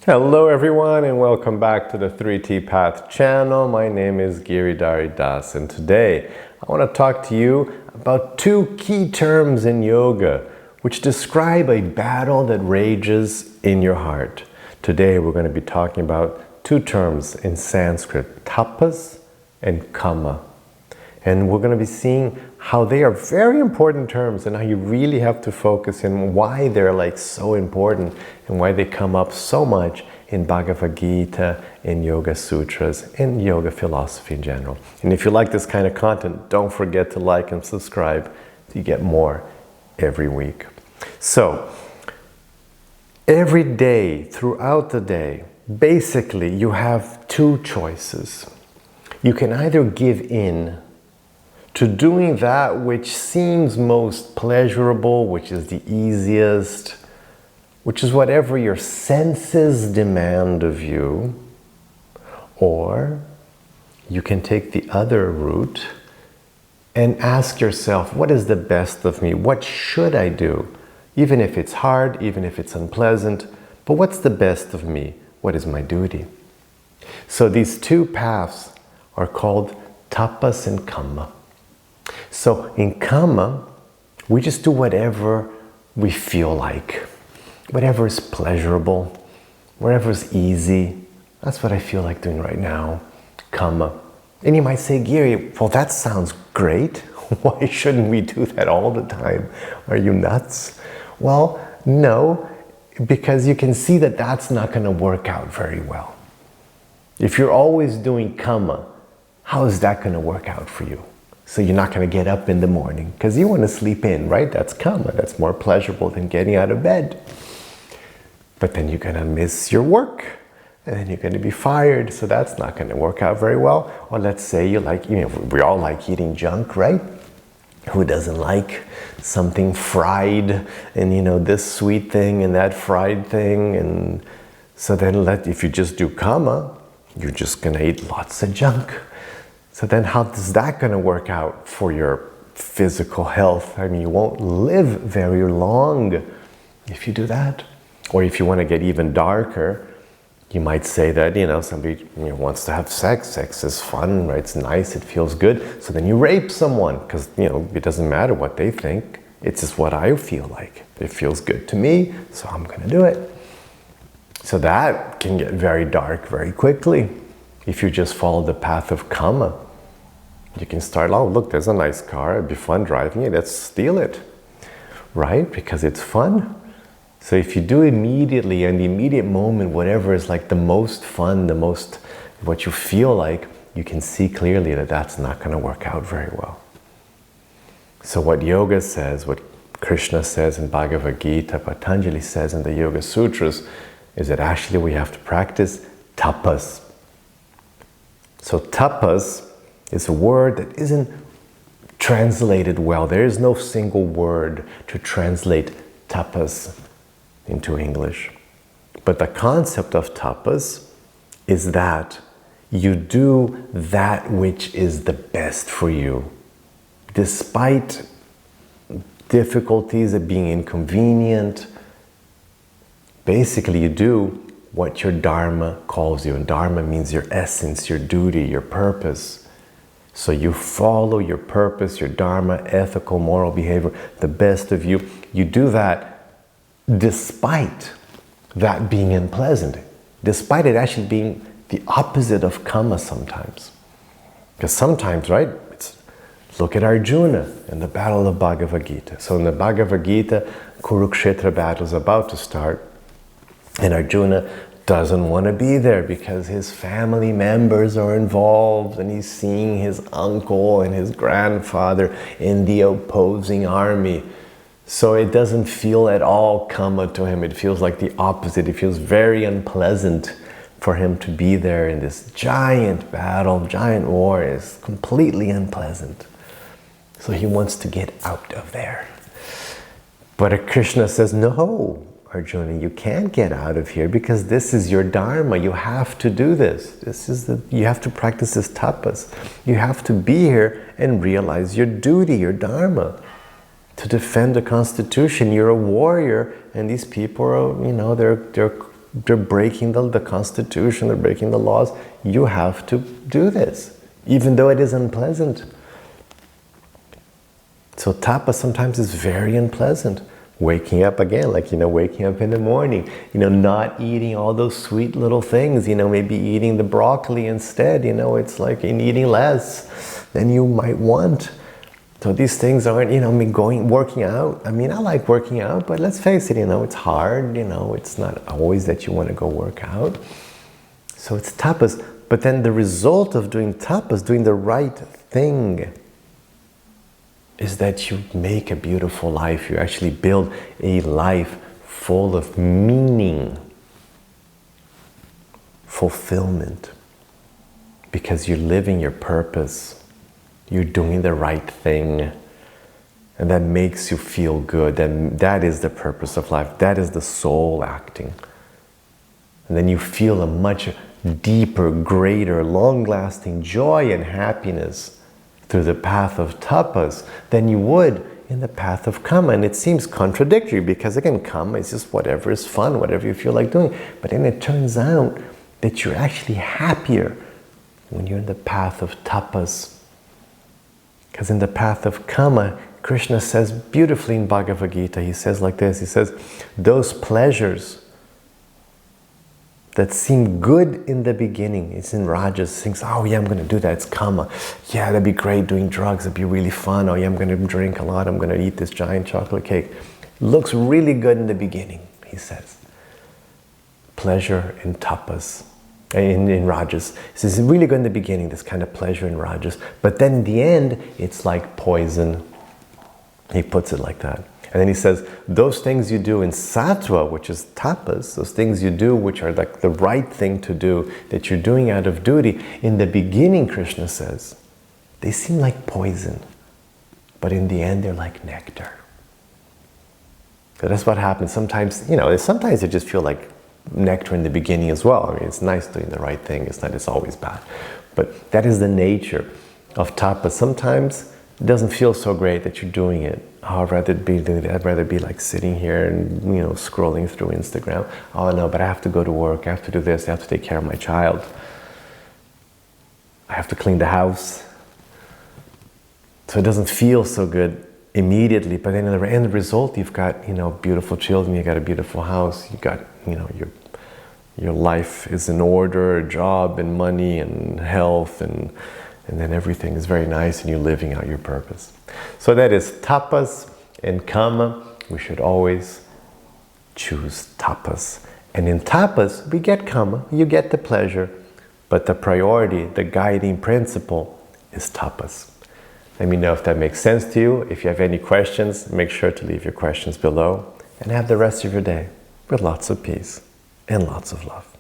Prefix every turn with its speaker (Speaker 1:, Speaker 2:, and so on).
Speaker 1: Hello everyone and welcome back to the 3T Path channel. My name is Giridhari Das and today I want to talk to you about two key terms in yoga which describe a battle that rages in your heart. Today we're going to be talking about two terms in Sanskrit, tapas and kama. And we're going to be seeing how they are very important terms and how you really have to focus on why they're so important and why they come up so much in Bhagavad Gita, in Yoga Sutras, in yoga philosophy in general. And if you like this kind of content, don't forget to like and subscribe to get more every week. So, every day, throughout the day, basically you have two choices. You can either give in to doing that which seems most pleasurable, which is the easiest, which is whatever your senses demand of you, or you can take the other route and ask yourself, what is the best of me? What should I do? Even if it's hard, even if it's unpleasant, but what's the best of me? What is my duty? So these two paths are called tapas and kama. So in kama, we just do whatever we feel like, whatever is pleasurable, whatever is easy. That's what I feel like doing right now, kama. And you might say, Giri, well, that sounds great. Why shouldn't we do that all the time? Are you nuts? Well, no, because you can see that that's not going to work out very well. If you're always doing kama, how is that going to work out for you? So you're not going to get up in the morning because you want to sleep in, right? That's kama. That's more pleasurable than getting out of bed. But then you're going to miss your work and then you're going to be fired. So that's not going to work out very well. Or let's say you we all like eating junk, right? Who doesn't like something fried and this sweet thing and that fried thing? And so then if you just do kama, you're just going to eat lots of junk. So then how is that going to work out for your physical health? I mean, you won't live very long if you do that. Or if you want to get even darker, you might say that, somebody wants to have sex. Sex is fun, right? It's nice, it feels good. So then you rape someone because, it doesn't matter what they think. It's just what I feel like. It feels good to me, so I'm going to do it. So that can get very dark very quickly if you just follow the path of kama. You can start, oh, look, there's a nice car. It'd be fun driving it. Let's steal it, right? Because it's fun. So if you do immediately, in the immediate moment, whatever is the most fun, the most what you feel like, you can see clearly that that's not going to work out very well. So what yoga says, what Krishna says in Bhagavad Gita, Patanjali says in the Yoga Sutras, is that actually we have to practice tapas. So tapas is a word that isn't translated well. There is no single word to translate tapas into English. But the concept of tapas is that you do that which is the best for you. Despite difficulties of being inconvenient, basically you do what your dharma calls you. And dharma means your essence, your duty, your purpose. So you follow your purpose, your dharma, ethical, moral behavior, the best of you. You do that despite that being unpleasant, despite it actually being the opposite of kama sometimes. Because sometimes, right, look at Arjuna in the battle of Bhagavad Gita. So in the Bhagavad Gita, Kurukshetra battle is about to start, and Arjuna doesn't want to be there because his family members are involved and he's seeing his uncle and his grandfather in the opposing army. So it doesn't feel at all kama to him. It feels like the opposite. It feels very unpleasant for him to be there in this giant battle, giant war. Is completely unpleasant. So he wants to get out of there. But Krishna says, no, Arjuna, you can't get out of here because this is your dharma. You have to do this. You have to practice this tapas. You have to be here and realize your duty, your dharma. To defend the constitution, you're a warrior, and these people are, they're they're breaking the constitution, they're breaking the laws. You have to do this, even though it is unpleasant. So tapas sometimes is very unpleasant. Waking up again, like, waking up in the morning, not eating all those sweet little things, maybe eating the broccoli instead, it's like in eating less than you might want. So these things aren't, working out. I like working out, but let's face it, it's hard, it's not always that you want to go work out. So it's tapas. But then the result of doing tapas, doing the right thing, is that you make a beautiful life. You actually build a life full of meaning, fulfillment, because you're living your purpose. You're doing the right thing, and that makes you feel good. And that is the purpose of life. That is the soul acting. And then you feel a much deeper, greater, long-lasting joy and happiness through the path of tapas than you would in the path of karma. And it seems contradictory because, again, karma is just whatever is fun, whatever you feel like doing. But then it turns out that you're actually happier when you're in the path of tapas. Because in the path of karma, Krishna says beautifully in Bhagavad Gita, he says like this, he says, those pleasures that seem good in the beginning, it's in Rajas, thinks, oh yeah, I'm going to do that, it's karma. Yeah, that'd be great, doing drugs, it'd be really fun. Oh yeah, I'm going to drink a lot, I'm going to eat this giant chocolate cake. Looks really good in the beginning, he says. Pleasure in tapas, in Rajas. He says, it's really good in the beginning, this kind of pleasure in Rajas. But then in the end, it's like poison. He puts it like that. And then he says, those things you do in sattva, which is tapas, those things you do which are like the right thing to do, that you're doing out of duty, in the beginning, Krishna says, they seem like poison, but in the end they're like nectar. So that's what happens. Sometimes, sometimes you just feel like nectar in the beginning as well. I mean, it's nice doing the right thing, it's not, it's always bad. But that is the nature of tapas. Sometimes it doesn't feel so great that you're doing it. Oh, I'd rather be like sitting here and, scrolling through Instagram. Oh no, but I have to go to work, I have to do this, I have to take care of my child. I have to clean the house. So it doesn't feel so good immediately, but then in the end result, you've got, beautiful children, you got a beautiful house, you got, your life is in order, a job and money and health, and then everything is very nice and you're living out your purpose. So that is tapas and karma. We should always choose tapas. And in tapas, we get karma, you get the pleasure, but the priority, the guiding principle is tapas. Let me know if that makes sense to you. If you have any questions, make sure to leave your questions below, and have the rest of your day with lots of peace and lots of love.